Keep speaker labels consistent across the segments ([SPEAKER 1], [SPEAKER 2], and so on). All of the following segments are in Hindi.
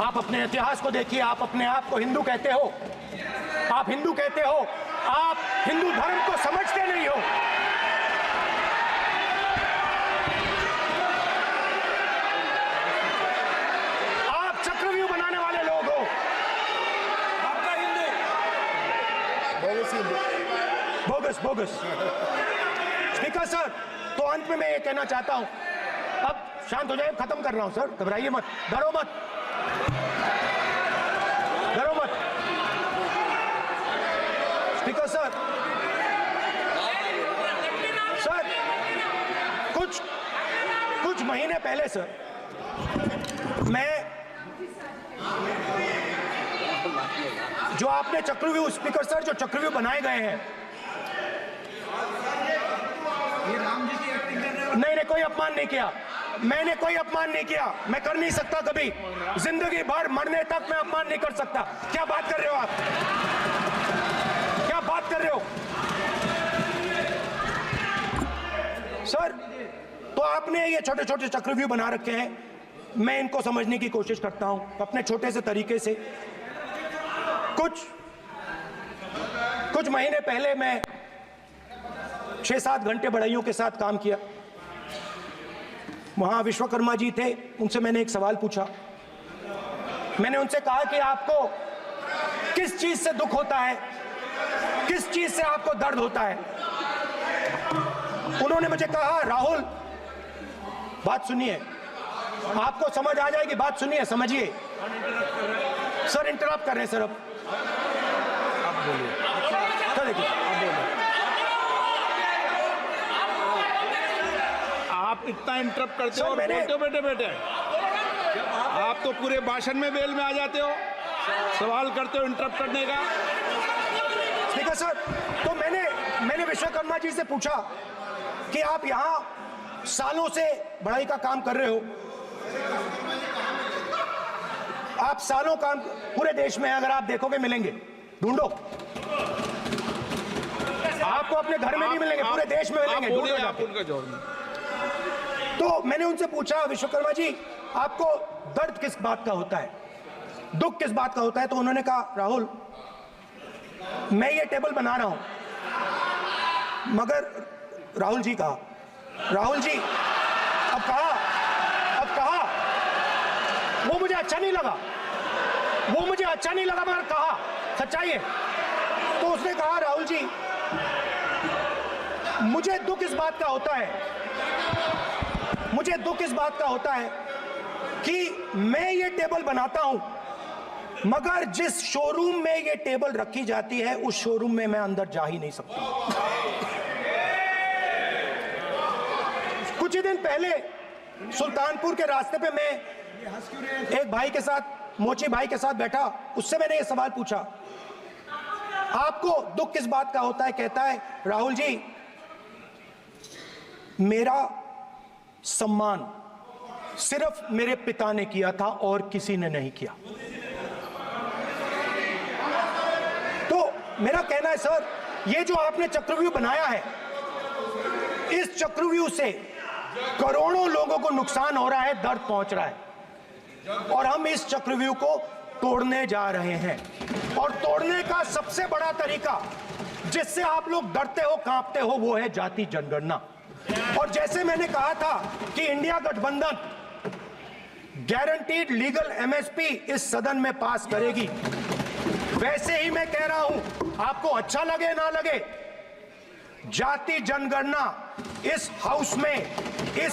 [SPEAKER 1] आप अपने इतिहास को देखिए, आप अपने आप को हिंदू कहते हो, आप हिंदू कहते हो, आप हिंदू धर्म को समझते नहीं हो। आप चक्रव्यूह बनाने वाले लोग हो। आपका Hindu bogus bogus. Speaker sir, तो अंत में मैं ये कहना चाहता हूं, अब शांत हो जाए, खत्म कर रहा हूं सर, घबराइए मत, डरो मत, डरो मत। स्पीकर सर, सर कुछ महीने पहले सर, मैं जो आपने चक्रव्यूह, स्पीकर सर, जो चक्रव्यूह बनाए गए हैं, नहीं, कोई अपमान नहीं किया, मैंने कोई अपमान नहीं किया, मैं कर नहीं सकता कभी, जिंदगी भर मरने तक मैं अपमान नहीं कर सकता। क्या बात कर रहे हो आप, क्या बात कर रहे हो सर? तो आपने ये छोटे छोटे चक्रव्यूह बना रखे हैं, मैं इनको समझने की कोशिश करता हूं अपने छोटे से तरीके से। कुछ महीने पहले मैं 6-7 घंटे बढ़इयों के साथ काम किया। वहां विश्वकर्मा जी थे, उनसे मैंने एक सवाल पूछा। मैंने उनसे कहा कि आपको किस चीज से दुख होता है, किस चीज से आपको दर्द होता है? उन्होंने मुझे कहा, राहुल बात सुनिए, आपको समझ आ जाएगी, बात सुनिए, समझिए। सर इंटरप्ट कर रहे हैं सर, अब बोलिए सर, देखिए
[SPEAKER 2] आप इतना इंटरप्ट करते हो, बोलते हो बेटे आप तो पूरे भाषण में बेल में आ जाते हो, सवाल करते हो इंटरप्ट करने का।
[SPEAKER 1] स्पीकर सर, तो मैंने विश्वकर्मा जी से पूछा कि आप यहां सालों से बढ़ाई का काम कर रहे हो, आप सालों काम पूरे देश में, अगर आप देखोगे मिलेंगे, ढूंढो, आपको अपने घर में नहीं मिलेंगे, पूरे देश में मिलेंगे, ढूंढो जाके। तो मैंने उनसे पूछा, विश्वकर्मा जी आपको दर्द किस बात का होता है, दुख किस बात का होता है? तो उन्होंने कहा, राहुल मैं ये टेबल बना रहा हूं, मगर राहुल जी कहा, राहुल जी अब कहा वो मुझे अच्छा नहीं लगा, मगर कहा सच्चाई है। तो उसने कहा, राहुल जी मुझे दुख इस बात का होता है, कि मैं ये टेबल बनाता हूं, मगर जिस शोरूम में ये टेबल रखी जाती है, उस शोरूम में मैं अंदर जा ही नहीं सकता। कुछ ही दिन पहले सुल्तानपुर के रास्ते पे मैं एक भाई के साथ, मोची भाई के साथ बैठा, उससे मैंने ये सवाल पूछा, आपको दुख किस बात का होता है? कहता है, राहुल जी मेरा सम्मान सिर्फ मेरे पिता ने किया था और किसी ने नहीं किया। तो मेरा कहना है सर, ये जो आपने चक्रव्यूह बनाया है, इस चक्रव्यूह से करोड़ों लोगों को नुकसान हो रहा है, दर्द पहुंच रहा है, और हम इस चक्रव्यूह को तोड़ने जा रहे हैं। और तोड़ने का सबसे बड़ा तरीका, जिससे आप लोग डरते हो, कांपते हो, वो है जाति जनगणना। और जैसे मैंने कहा था कि इंडिया गठबंधन गारंटीड लीगल एमएसपी इस सदन में पास करेगी, वैसे ही मैं कह रहा हूं, आपको अच्छा लगे ना लगे, जाति जनगणना इस हाउस में, इस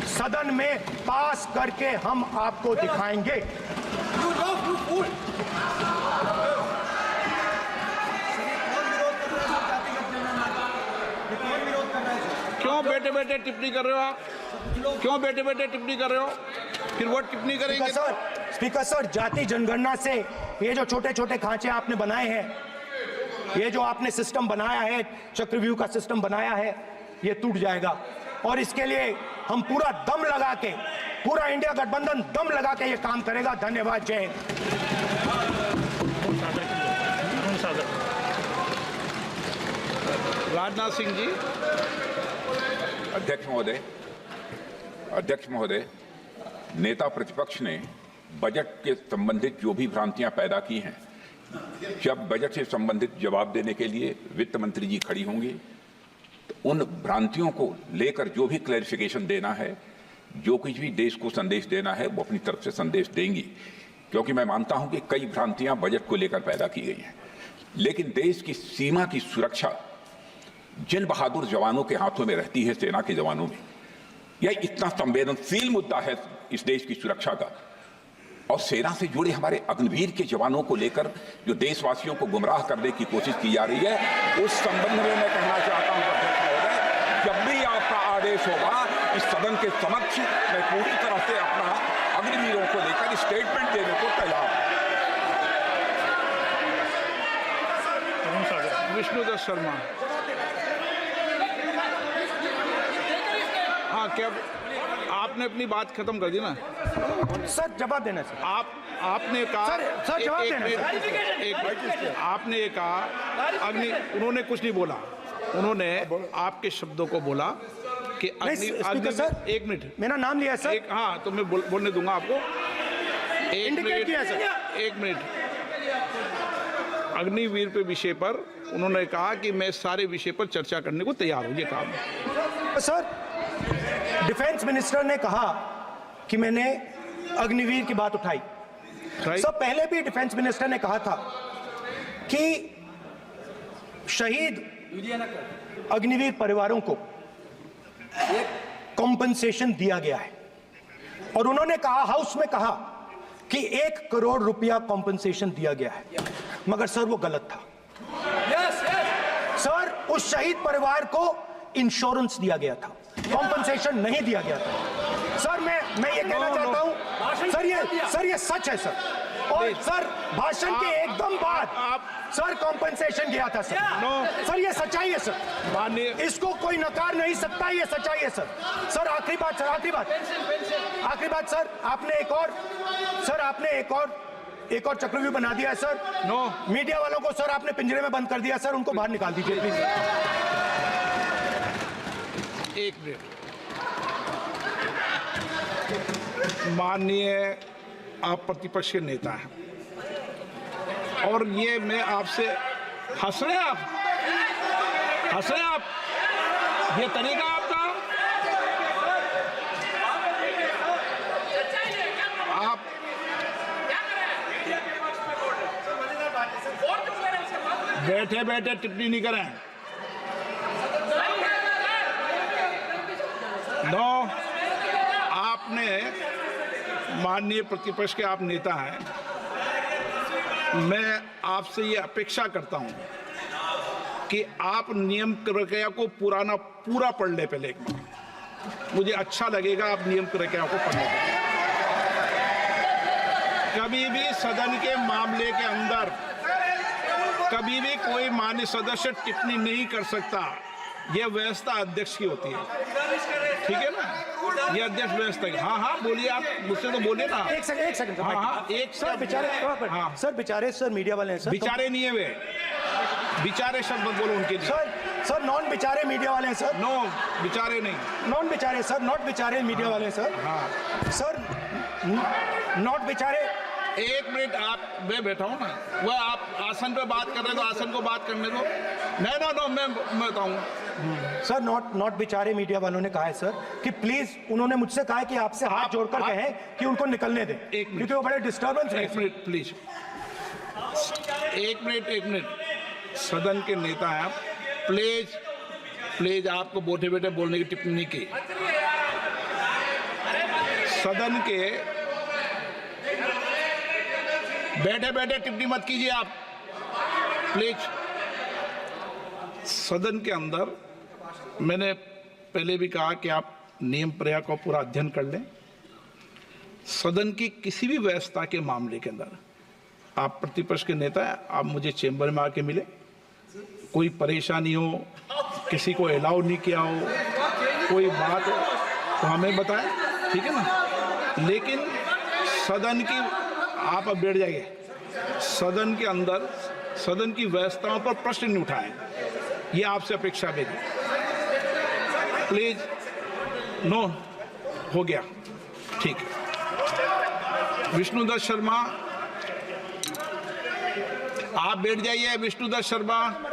[SPEAKER 1] सदन में पास करके हम आपको दिखाएंगे।
[SPEAKER 2] क्यों बेटे बेटे टिप्पणी कर रहे हो आप? क्यों बेटे बेटे टिप्पणी कर रहे हो? फिर वो टिप्पणी करेंगे।
[SPEAKER 1] स्पीकर सर, जाति जनगणना से ये जो छोटे छोटे खांचे आपने बनाए हैं, ये जो आपने सिस्टम बनाया है, चक्रव्यूह का सिस्टम बनाया है, ये टूट जाएगा। और इसके लिए हम पूरा दम लगा के, पूरा इंडिया गठबंधन दम लगा के ये काम करेगा। धन्यवाद, जय हिंद।
[SPEAKER 2] राजनाथ सिंह जी।
[SPEAKER 3] अध्यक्ष महोदय, नेता प्रतिपक्ष ने बजट के संबंधित जो भी भ्रांतियां पैदा की हैं, जब बजट से संबंधित जवाब देने के लिए वित्त मंत्री जी खड़ी होंगी तो उन भ्रांतियों को लेकर जो भी क्लैरिफिकेशन देना है, जो कुछ भी देश को संदेश देना है, वो अपनी तरफ से संदेश देंगी। क्योंकि मैं मानता हूं कि कई भ्रांतियां बजट को लेकर पैदा की गई हैं, लेकिन देश की सीमा की सुरक्षा जिन बहादुर जवानों के हाथों में रहती है, सेना के जवानों में, यह इतना संवेदनशील मुद्दा है इस देश की सुरक्षा का। और सेना से जुड़े हमारे अग्निवीर के जवानों को लेकर जो देशवासियों को गुमराह करने की कोशिश की जा रही है, उस संबंध में मैं कहना चाहता हूं अध्यक्ष महोदय, जब भी आपका आदेश होगा इस सदन के समक्ष मैं पूरी तरह से अपना अग्निवीरों को लेकर स्टेटमेंट देने को तैयार हूं।
[SPEAKER 2] विष्णुदत्त शर्मा। हाँ, क्या आपने अपनी बात खत्म कर दी ना?
[SPEAKER 1] सर जवाब देना सर।
[SPEAKER 2] आपने कहा
[SPEAKER 1] सर जवाब देना।
[SPEAKER 2] आपने कहा उन्होंने कुछ नहीं बोला, उन्होंने आपके शब्दों को बोला कि
[SPEAKER 1] स्पीकर सर,
[SPEAKER 2] एक मिनट,
[SPEAKER 1] मेरा नाम लिया है सर।
[SPEAKER 2] हाँ, तो मैं बोलने दूंगा आपको।
[SPEAKER 1] इंडिकेट किया सर।
[SPEAKER 2] एक मिनट। अग्निवीर पे विषय पर उन्होंने कहा कि मैं सारे विषय पर चर्चा करने को तैयार हूं, ये काम।
[SPEAKER 1] सर, डिफेंस मिनिस्टर ने कहा कि मैंने अग्निवीर की बात उठाई। सर, पहले भी डिफेंस मिनिस्टर ने कहा था कि शहीद अग्निवीर परिवारों को कॉम्पनसेशन दिया गया है, और उन्होंने कहा, हाउस में कहा कि 1 करोड़ रुपया कॉम्पनसेशन दिया गया है, मगर सर वो गलत था। सर, उस शहीद परिवार को इंश्योरेंस दिया गया था, कॉम्पनसेशन नहीं दिया गया था। सर मैं ये कहना चाहता हूं सर, ये सच है सर। और सर, भाषण के एकदम बाद सर कॉम्पनसेशन गया था सर। सर ये सच्चाई है सर, इसको कोई नकार नहीं सकता, ये सच्चाई है सर। सर आखिरी बात सर, आपने एक और चक्रव्यूह बना दिया है सर। मीडिया वालों को सर आपने पिंजरे में बंद कर दिया सर, उनको बाहर निकाल दीजिए प्लीज।
[SPEAKER 2] एक मिनट। माननीय आप प्रतिपक्ष के नेता हैं, और ये मैं आपसे हंस रहे हैं आप, ये तरीका आपका, आप बैठे बैठे टिप्पणी नहीं करें। आपने, माननीय प्रतिपक्ष के आप नेता हैं, मैं आपसे ये अपेक्षा करता हूं कि आप नियम प्रक्रिया को पूरा पढ़ ले पहले एक बार। मुझे अच्छा लगेगा आप नियम प्रक्रिया को पढ़ लें। कभी भी सदन के मामले के अंदर कभी भी कोई माननीय सदस्य टिप्पणी नहीं कर सकता, यह व्यवस्था अध्यक्ष की होती है, ठीक है ना? ये अध्यक्ष व्यवस्था है। हाँ, बोलिए, आप मुझसे तो बोलिए ना।
[SPEAKER 1] एक सेकंड। हाँ, सर बेचारे, हाँ सर बेचारे, सर मीडिया वाले हैं सर।
[SPEAKER 2] बेचारे नहीं है वे, बेचारे शब्द बोलो उनके लिए।
[SPEAKER 1] सर नॉन बेचारे मीडिया वाले हैं सर।
[SPEAKER 2] नो बेचारे नहीं,
[SPEAKER 1] नॉन बेचारे सर, नॉट बेचारे मीडिया वाले हैं सर।
[SPEAKER 2] हाँ
[SPEAKER 1] सर, नॉट बेचारे।
[SPEAKER 2] एक मिनट, आप, मैं बैठा हूँ ना, वह आप आसन पे बात कर रहे हो तो आसन को बात करने दो। नो मैं बताऊंगा।
[SPEAKER 1] सर नॉट बेचारे मीडिया वालों ने कहा है सर कि प्लीज, उन्होंने मुझसे कहा है कि आपसे हाथ जोड़कर कहें कि उनको निकलने दें, क्योंकि वो बड़े डिस्टर्बेंस है।
[SPEAKER 2] एक मिनट प्लीज, एक मिनट। सदन के नेता हैं आप, प्लीज आपको बैठे बैठे बोलने की टिप्पणी की। सदन के बैठे बैठे टिप्पणी मत कीजिए आप, प्लीज। सदन के अंदर मैंने पहले भी कहा कि आप नियम प्रक्रिया का पूरा अध्ययन कर लें। सदन की किसी भी व्यवस्था के मामले के अंदर आप प्रतिपक्ष के नेता हैं, आप मुझे चेंबर में आके मिले, कोई परेशानी हो, किसी को अलाउ नहीं किया हो, कोई बात हो तो हमें बताएं, ठीक है ना? लेकिन सदन की, आप अब बैठ जाइए, सदन के अंदर सदन की व्यवस्थाओं पर प्रश्न नहीं उठाएं, ये आपसे अपेक्षा मेरी। प्लीज, नो, हो गया, ठीक है। विष्णुदत्त शर्मा, आप बैठ जाइए। विष्णुदत्त शर्मा।